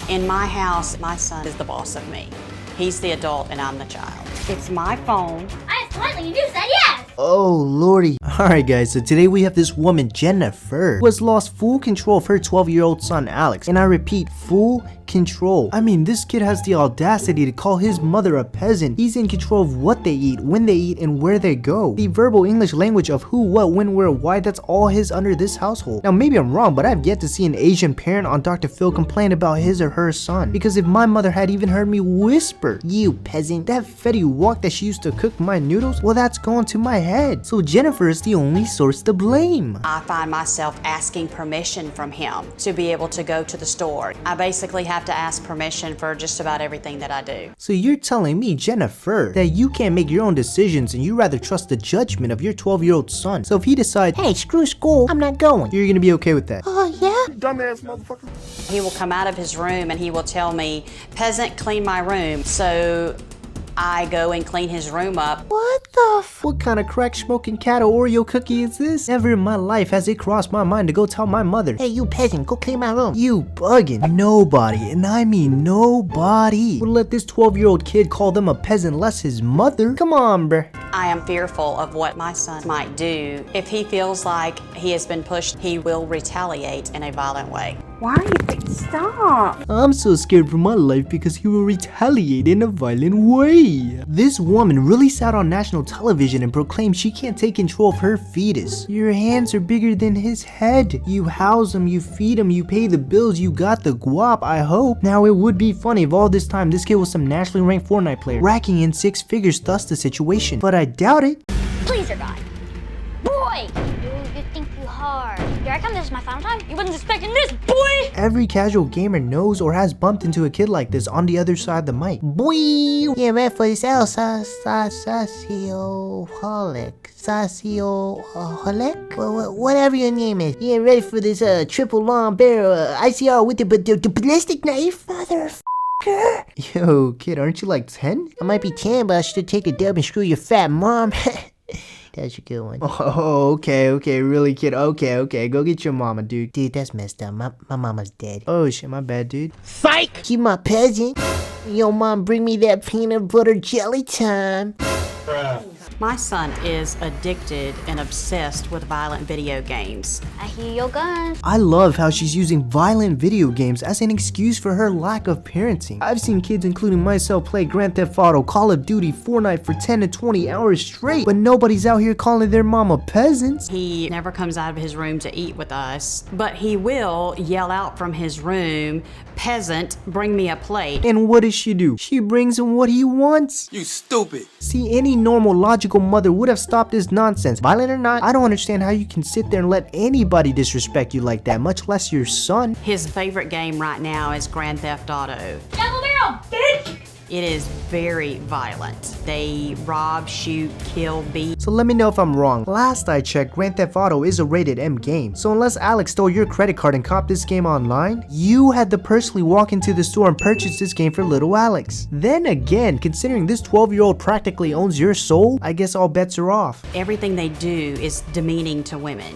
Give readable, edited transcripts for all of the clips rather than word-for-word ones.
In my house, my son is the boss of me. He's the adult and I'm the child. It's my phone. I slightly you said yes! Oh lordy. Alright guys, so today we have this woman, Jennifer, who has lost full control of her 12-year-old son, Alex. And I repeat, full control. I mean, this kid has the audacity to call his mother a peasant. He's in control of what they eat, when they eat, and where they go. The verbal English language of who, what, when, where, why, that's all his under this household. Now maybe I'm wrong, but I've yet to see an Asian parent on Dr. Phil complain about his or her son. Because if my mother had even heard me whisper, "You peasant," that Fetty walk that she used to cook my noodles, well, that's gone to my head. So Jennifer is the only source to blame. I find myself asking permission from him to be able to go to the store. I basically have to ask permission for just about everything that I do. So you're telling me, Jennifer, that you can't make your own decisions and you rather trust the judgment of your 12-year-old son. So if he decides, "Hey, screw school, I'm not going," you're gonna be okay with that? Oh, yeah? Dumbass motherfucker. He will come out of his room and he will tell me, "Peasant, clean my room." So I go and clean his room up. What the f? What kind of crack smoking cat or Oreo cookie is this? Never in my life has it crossed my mind to go tell my mother, Hey, you peasant, go clean my room. "You bugging." Nobody, and I mean nobody, would let this 12-year-old kid call them a peasant less his mother. Come on, bruh. I am fearful of what my son might do. If he feels like he has been pushed, he will retaliate in a violent way. Why are you stop? I'm so scared for my life because he will retaliate in a violent way. This woman really sat on national television and proclaimed she can't take control of her fetus. Your hands are bigger than his head. You house him, you feed him, you pay the bills, you got the guap, I hope. Now it would be funny if all this time this kid was some nationally ranked Fortnite player, racking in 6 figures, thus the situation. But I doubt it. Please, your God. Boy! You think you hard. Here I come, this is my final time. You wasn't expecting this, boy! Every casual gamer knows or has bumped into a kid like this on the other side of the mic. Boy! Yeah, man, for this socioholic, whatever your name is. Yeah, ready for this triple long barrel ICR with the ballistic knife, motherfucker. Yo, kid, aren't you like 10? I might be 10, but I should take a dub and screw your fat mom. That's a good one. Oh, okay, really, kid. Okay, go get your mama, dude. Dude, that's messed up. My mama's dead. Oh shit, my bad, dude. Psych! You my peasant. Yo, mom, bring me that peanut butter jelly time. My son is addicted and obsessed with violent video games. I hear your guns. I love how she's using violent video games as an excuse for her lack of parenting. I've seen kids, including myself, play Grand Theft Auto, Call of Duty, Fortnite for 10 to 20 hours straight, but nobody's out here calling their mama peasants. He never comes out of his room to eat with us, but he will yell out from his room, "Peasant, bring me a plate." And what does she do? She brings him what he wants. You stupid. See, any normal, logical mother would have stopped this nonsense. Violent or not, I don't understand how you can sit there and let anybody disrespect you like that, much less your son. His favorite game right now is Grand Theft Auto. Double barrel, bitch! It is very violent. They rob, shoot, kill, beat. So let me know if I'm wrong. Last I checked, Grand Theft Auto is a rated M game. So unless Alex stole your credit card and copped this game online, you had to personally walk into the store and purchase this game for little Alex. Then again, considering this 12-year-old practically owns your soul, I guess all bets are off. Everything they do is demeaning to women.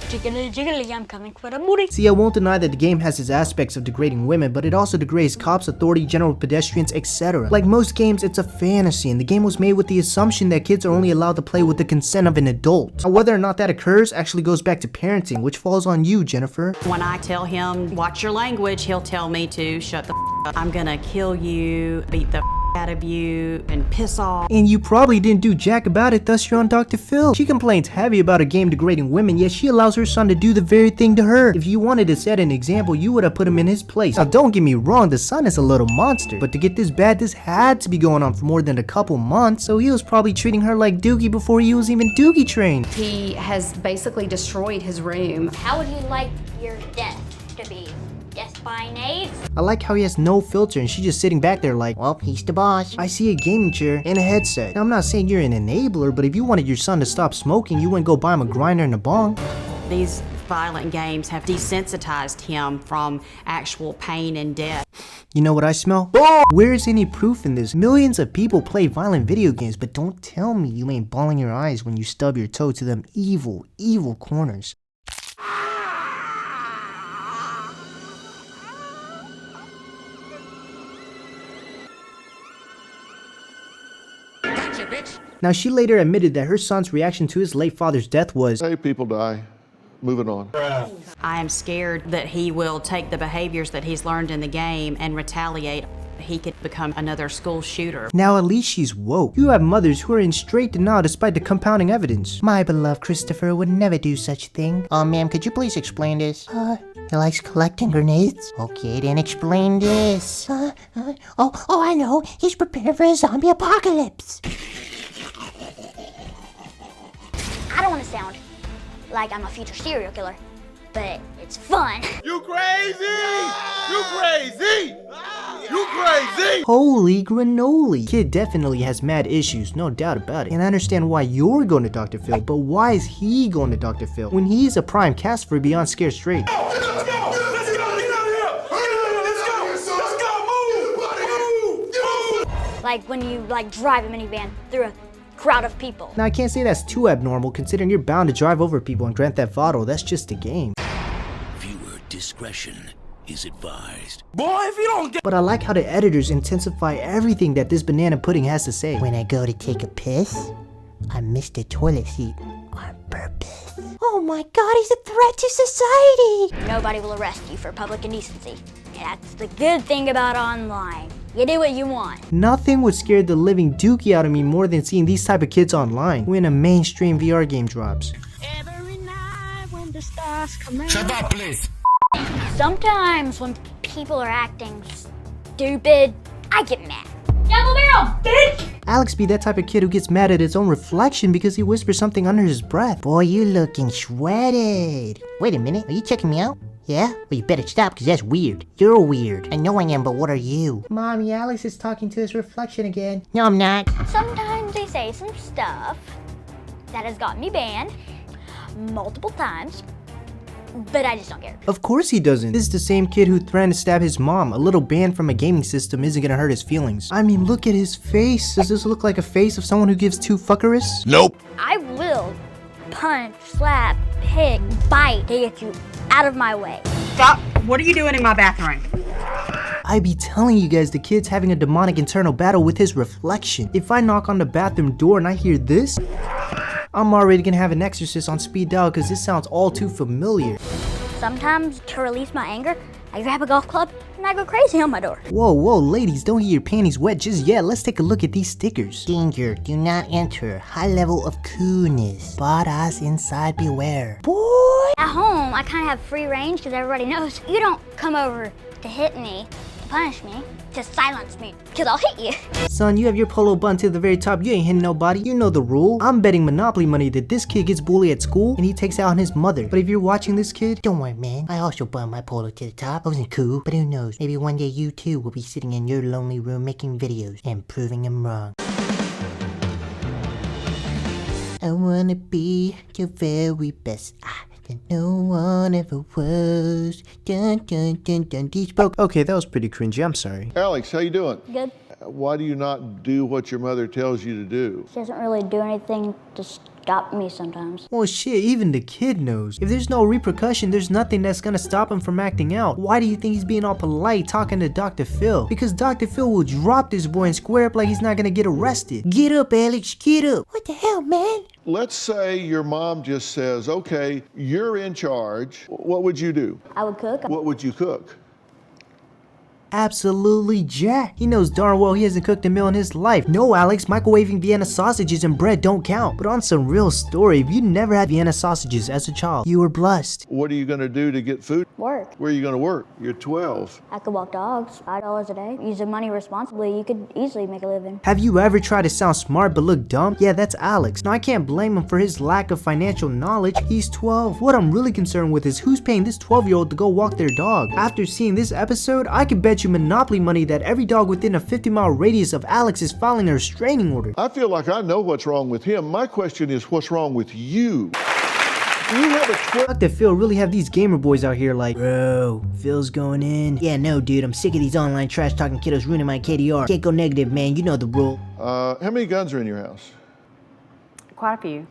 Jiggly, jiggly, I'm coming for the booty. See, I won't deny that the game has its aspects of degrading women, but it also degrades cops, authority, general pedestrians, etc. Like most games, it's a fantasy, and the game was made with the assumption that kids are only allowed to play with the consent of an adult. Now, whether or not that occurs actually goes back to parenting, which falls on you, Jennifer. When I tell him, "Watch your language," he'll tell me to shut the f up. I'm gonna kill you, beat the f out of you, and piss off. And you probably didn't do jack about it, thus you're on Dr. Phil. She complains heavy about a game degrading women, yet she allows her son to do the very thing to her. If you wanted to set an example, you would have put him in his place. Now don't get me wrong, the son is a little monster, but to get this bad, this had to be going on for more than a couple months, so he was probably treating her like Dookie before he was even Dookie trained. He has basically destroyed his room. How would you like your death to be? Death by nades? I like how he has no filter and she's just sitting back there like, Well, he's the boss. I see a gaming chair and a headset. Now I'm not saying you're an enabler, but if you wanted your son to stop smoking, you wouldn't go buy him a grinder and a bong. These violent games have desensitized him from actual pain and death. You know what I smell? Where is any proof in this? Millions of people play violent video games, but don't tell me you ain't bawling your eyes when you stub your toe to them evil, evil corners. Now, she later admitted that her son's reaction to his late father's death was, Hey, people die. Moving on. I am scared that he will take the behaviors that he's learned in the game and retaliate. He could become another school shooter. now at least she's woke. You have mothers who are in straight denial despite the compounding evidence. My beloved Christopher would never do such a thing. Ma'am, could you please explain this? He likes collecting grenades. Okay, then explain this. I know. He's preparing for a zombie apocalypse. I don't want to sound like I'm a future serial killer, but it's fun. You crazy! You crazy! You crazy! Holy granola. Kid definitely has mad issues, no doubt about it. And I understand why you're going to Dr. Phil, but why is he going to Dr. Phil when he's a prime cast for Beyond Scared Straight? Let's go! Let's go! Get out of here! Let's go! Let's go! Move! Like when you drive a minivan through a crowd of people. Now I can't say that's too abnormal considering you're bound to drive over people in Grand Theft Auto. That's just a game. Viewer discretion is advised. Boy, if you don't get But I like how the editors intensify everything that this banana pudding has to say. When I go to take a piss, I miss the toilet seat on purpose. Oh my god, he's a threat to society! Nobody will arrest you for public indecency. That's the good thing about online. You do what you want. Nothing would scare the living dookie out of me more than seeing these type of kids online when a mainstream VR game drops. Every night when the stars come out. Shut up, please. Sometimes when people are acting stupid, I get mad. Double barrel, bitch! Alex be that type of kid who gets mad at his own reflection because he whispers something under his breath. Boy, you looking shredded. Wait a minute, are you checking me out? Yeah? Well, you better stop, because that's weird. You're weird. I know I am, but what are you? Mommy, Alex is talking to his reflection again. No, I'm not. Sometimes they say some stuff that has got me banned multiple times, but I just don't care. Of course he doesn't. This is the same kid who threatened to stab his mom. A little ban from a gaming system isn't gonna hurt his feelings. I mean, look at his face. Does this look like a face of someone who gives two fuckerists? Nope. I will punch, slap, pick, bite to get you out of my way. Stop! What are you doing in my bathroom? I be telling you guys the kid's having a demonic internal battle with his reflection. If I knock on the bathroom door and I hear this, I'm already gonna have an exorcist on speed dial because this sounds all too familiar. Sometimes, to release my anger, I grab a golf club and I go crazy on my door. Whoa, ladies, don't get your panties wet just yet. Let's take a look at these stickers. Danger, do not enter. High level of coolness. Badass inside, beware. Boy! At home, I kind of have free range because everybody knows you don't come over to hit me, to punish me, to silence me, because I'll hit you. Son, you have your polo button to the very top. You ain't hitting nobody. You know the rule. I'm betting Monopoly money that this kid gets bullied at school and he takes out on his mother. But if you're watching this kid, Don't worry, man. I also buttoned my polo to the top. I wasn't cool, but who knows? Maybe one day you too will be sitting in your lonely room making videos and proving them wrong. I wanna be your very best. That no one ever was. Dun dun dun dun. These broke. okay, that was pretty cringy. I'm sorry. Alex, how you doing? Good. Why do you not do what your mother tells you to do? She doesn't really do anything to stop me sometimes. Well, shit, even the kid knows. If there's no repercussion, there's nothing that's gonna stop him from acting out. Why do you think he's being all polite talking to Dr. Phil? Because Dr. Phil will drop this boy and square up like he's not gonna get arrested. Get up, Alex. Get up. What the hell, man? Let's say your mom just says, okay, you're in charge. What would you do? I would cook. What would you cook? Absolutely jack. He knows darn well he hasn't cooked a meal in his life. No, Alex, microwaving Vienna sausages and bread don't count. But on some real story, if you never had Vienna sausages as a child, you were blessed. What are you going to do to get food? Work. Where are you going to work? You're 12. I could walk dogs, $5 a day. Use the money responsibly, you could easily make a living. Have you ever tried to sound smart but look dumb? Yeah, that's Alex. Now I can't blame him for his lack of financial knowledge. He's 12. What I'm really concerned with is who's paying this 12-year-old to go walk their dog. After seeing this episode, I could bet you Monopoly money that every dog within a 50-mile radius of Alex is filing a restraining order. I feel like I know what's wrong with him. My question is, what's wrong with you? Dr. Phil really have these gamer boys out here like, bro, Phil's going in. Yeah, no, dude, I'm sick of these online trash talking kiddos ruining my KDR. Can't go negative, man, you know the rule. How many guns are in your house? Quite a few.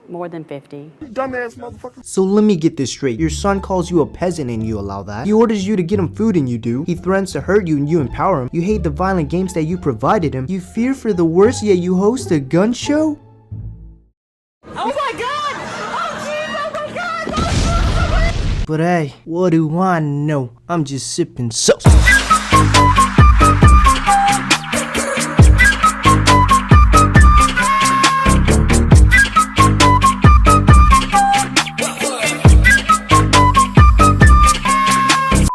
More than 50. Dumbass motherfucker. So let me get this straight. Your son calls you a peasant and you allow that. He orders you to get him food and you do. He threatens to hurt you and you empower him. You hate the violent games that you provided him. You fear for the worst yet you host a gun show? Oh my god! Oh jeez! Oh my god! But hey, what do I know? I'm just sipping so.